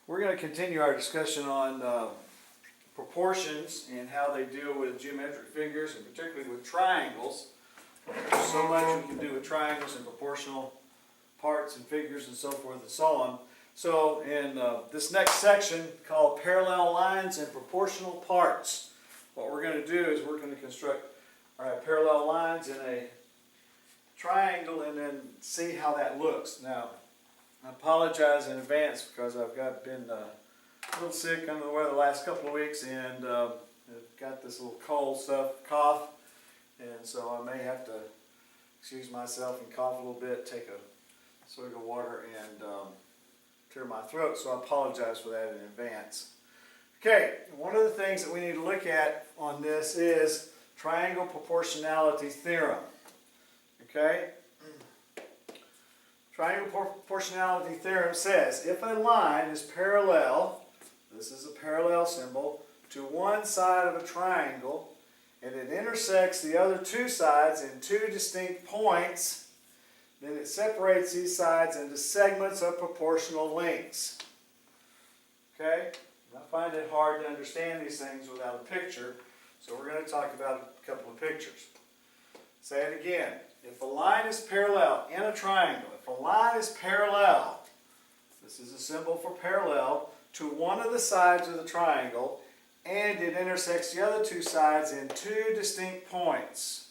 We're going to continue our discussion on proportions and how they deal with geometric figures, and particularly with triangles. There's so much we can do with triangles and proportional parts and figures and so forth and so on. So in this next section called Parallel Lines and Proportional Parts, what we're going to do is we're going to construct parallel lines in a triangle and then see how that looks. Now, I apologize in advance because I've been a little sick under the weather the last couple of weeks, and I've got this little cold cough, and so I may have to excuse myself and cough a little bit, take a swig of water, and clear my throat, so I apologize for that in advance. Okay, one of the things that we need to look at on this is triangle proportionality theorem. Okay? Triangle proportionality theorem says if a line is parallel, this is a parallel symbol, to one side of a triangle, and it intersects the other two sides in two distinct points, then it separates these sides into segments of proportional lengths. Okay? I find it hard to understand these things without a picture, so we're going to talk about a couple of pictures. Say it again. If a line is parallel in a triangle, if a line is parallel, this is a symbol for parallel, to one of the sides of the triangle, and it intersects the other two sides in two distinct points,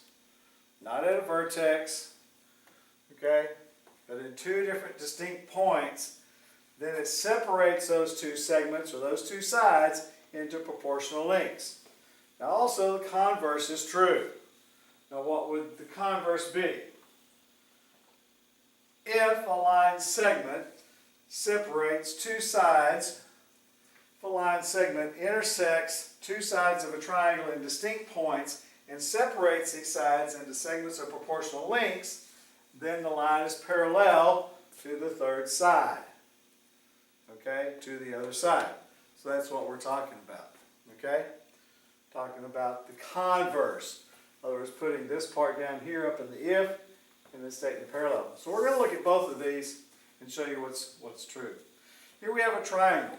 not at a vertex, okay, but in two different distinct points, then it separates those two segments or those two sides into proportional lengths. Now also the converse is true. Now what would the converse be? If a line segment separates two sides, if a line segment intersects two sides of a triangle in distinct points and separates these sides into segments of proportional lengths, then the line is parallel to the third side. Okay, to the other side. So that's what we're talking about. Okay? Talking about the converse. In other words, putting this part down here up in the if and then stating the parallel. So we're going to look at both of these and show you what's true. Here we have a triangle.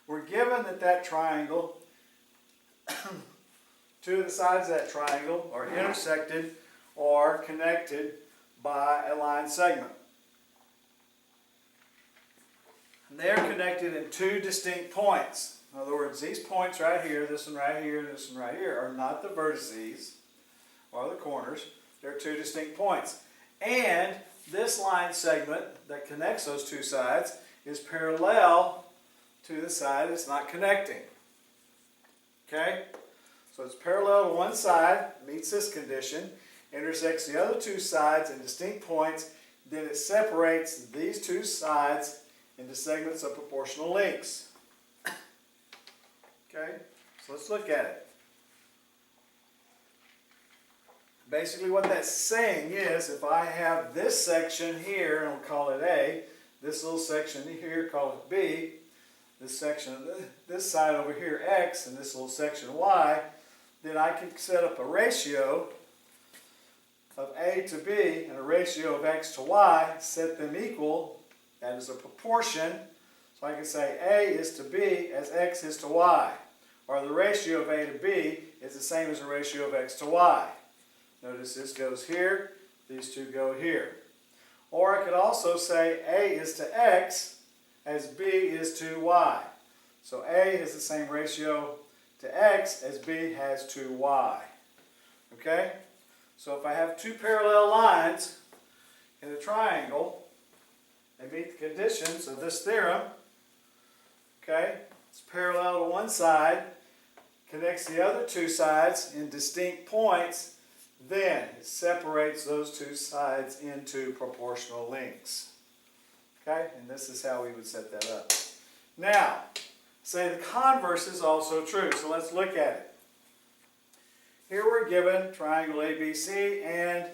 We're given that triangle, two of the sides of that triangle are intersected or connected by a line segment. And they're connected in two distinct points. In other words, these points right here, this one right here, and this one right here, are not the vertices or the corners. They're two distinct points. And this line segment that connects those two sides is parallel to the side that's not connecting. Okay? So it's parallel to one side, meets this condition, intersects the other two sides in distinct points, then it separates these two sides into segments of proportional lengths. Okay, so let's look at it. Basically what that's saying is if I have this section here, and we'll call it A, this little section here, call it B, this section, this side over here, X, and this little section, Y, then I can set up a ratio of A to B and a ratio of X to Y, set them equal. That is a proportion. So I can say A is to B as X is to Y. Or the ratio of A to B is the same as the ratio of X to Y. Notice this goes here, these two go here. Or I could also say A is to X as B is to Y. So A has the same ratio to X as B has to Y. Okay? So if I have two parallel lines in a triangle, they meet the conditions of this theorem. Okay? It's parallel to one side, connects the other two sides in distinct points, then it separates those two sides into proportional lengths. Okay? And this is how we would set that up. Now, say the converse is also true, so let's look at it. Here we're given triangle ABC and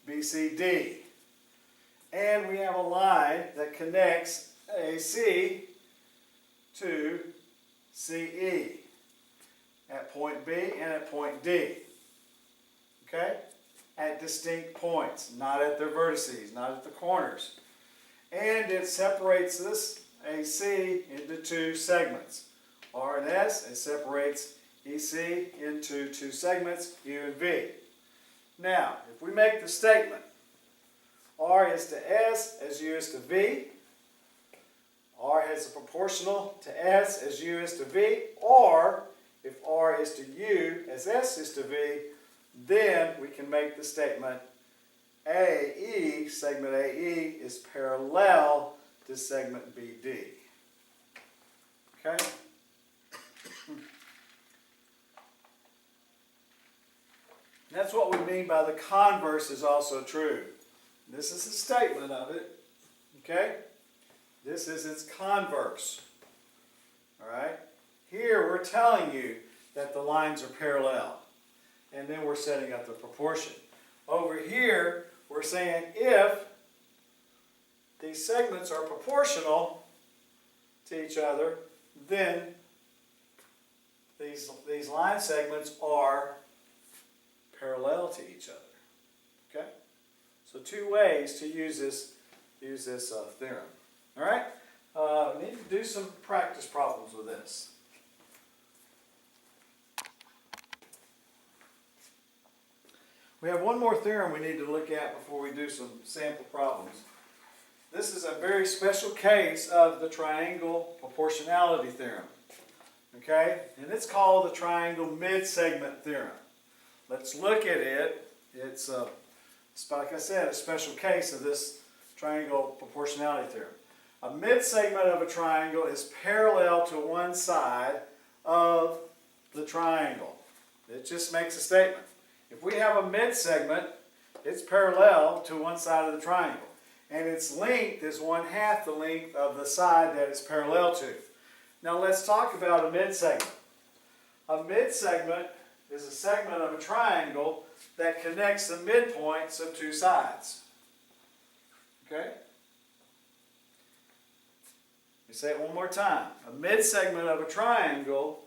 BCD. And we have a line that connects AC to CE at point B and at point D. Okay? At distinct points, not at their vertices, not at the corners. and it separates this AC into two segments. R and S, it separates EC into two segments, U and V. Now, if we make the statement, R is to S as U is to V, R has a proportional to S as U is to V, or if R is to U as S is to V, then we can make the statement AE, segment AE, is parallel to segment BD. Okay? That's what we mean by the converse is also true. This is a statement of it. Okay? This is its converse. Alright? Here we're telling you that the lines are parallel. And then we're setting up the proportion. Over here, we're saying if these segments are proportional to each other, then these line segments are parallel to each other. Okay? So two ways to use this theorem. All right? We need to do some practice problems with this. We have one more theorem we need to look at before we do some sample problems. This is a very special case of the triangle proportionality theorem. Okay? And it's called the triangle mid-segment theorem. Let's look at it. It's, like I said, a special case of this triangle proportionality theorem. A mid-segment of a triangle is parallel to one side of the triangle. It just makes a statement. If we have a mid-segment, it's parallel to one side of the triangle. And its length is 1/2 the length of the side that it's parallel to. Now let's talk about a mid-segment. A mid-segment is a segment of a triangle that connects the midpoints of two sides. Okay? Let me say it one more time. A mid-segment of a triangle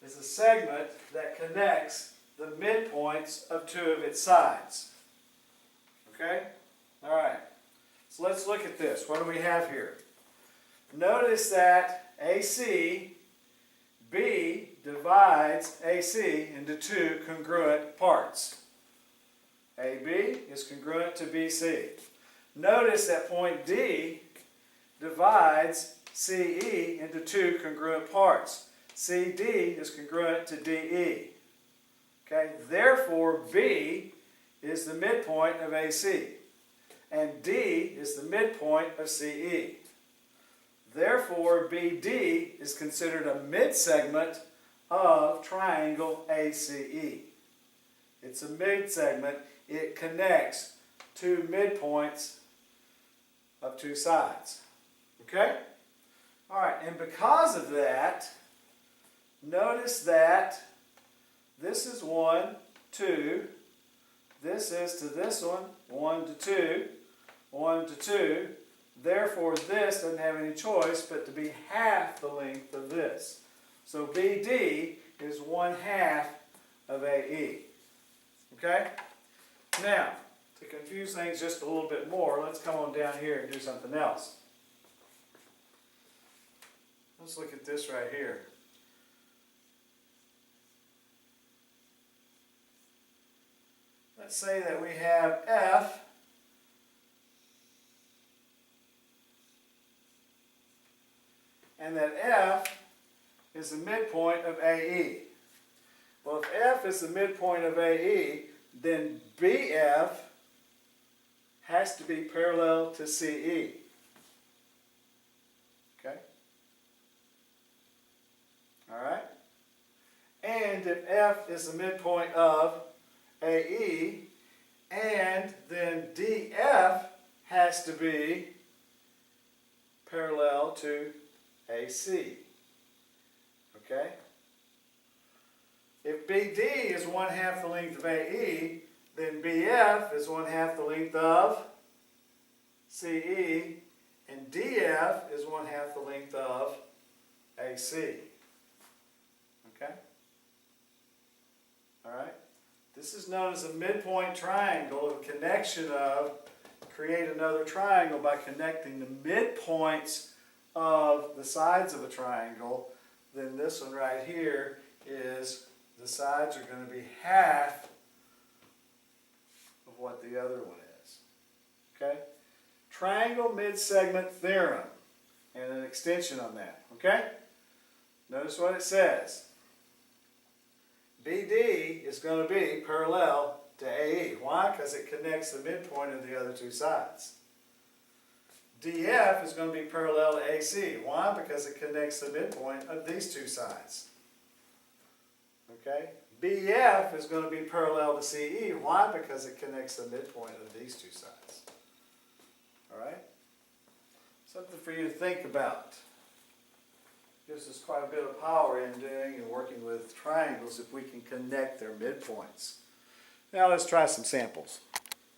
is a segment that connects the midpoints of two of its sides. Okay? All right. So let's look at this. What do we have here? Notice that AC, B divides AC into two congruent parts. AB is congruent to BC. Notice that point D divides CE into two congruent parts. CD is congruent to DE. Okay? Therefore, B is the midpoint of AC. And D is the midpoint of CE. Therefore, BD is considered a mid-segment of triangle ACE. It's a mid-segment. It connects two midpoints of two sides. Okay? All right, and because of that, notice that this is 1, 2. This is to this one, 1 to 2, 1 to 2. Therefore, this doesn't have any choice but to be half the length of this. So BD is 1/2 of AE. Okay? Now, to confuse things just a little bit more, let's come on down here and do something else. Let's look at this right here. Let's say that we have F and that F is the midpoint of AE. Well, if F is the midpoint of AE, then BF has to be parallel to CE. Okay? All right? And if F is the midpoint of AE, and then DF has to be parallel to AC. Okay? If BD is 1/2 the length of AE, then BF is 1/2 the length of CE, and DF is 1/2 the length of AC. Okay? All right? This is known as a midpoint triangle, a connection of create another triangle by connecting the midpoints of the sides of a triangle, then this one right here is the sides are going to be half of what the other one is. Okay? Triangle mid-segment theorem and an extension on that. Okay? Notice what it says. BD is going to be parallel to AE. Why? Because it connects the midpoint of the other two sides. DF is going to be parallel to AC. Why? Because it connects the midpoint of these two sides. Okay? BF is going to be parallel to CE. Why? Because it connects the midpoint of these two sides. Alright? Something for you to think about. Gives us quite a bit of power in doing and working with triangles if we can connect their midpoints. Now let's try some samples.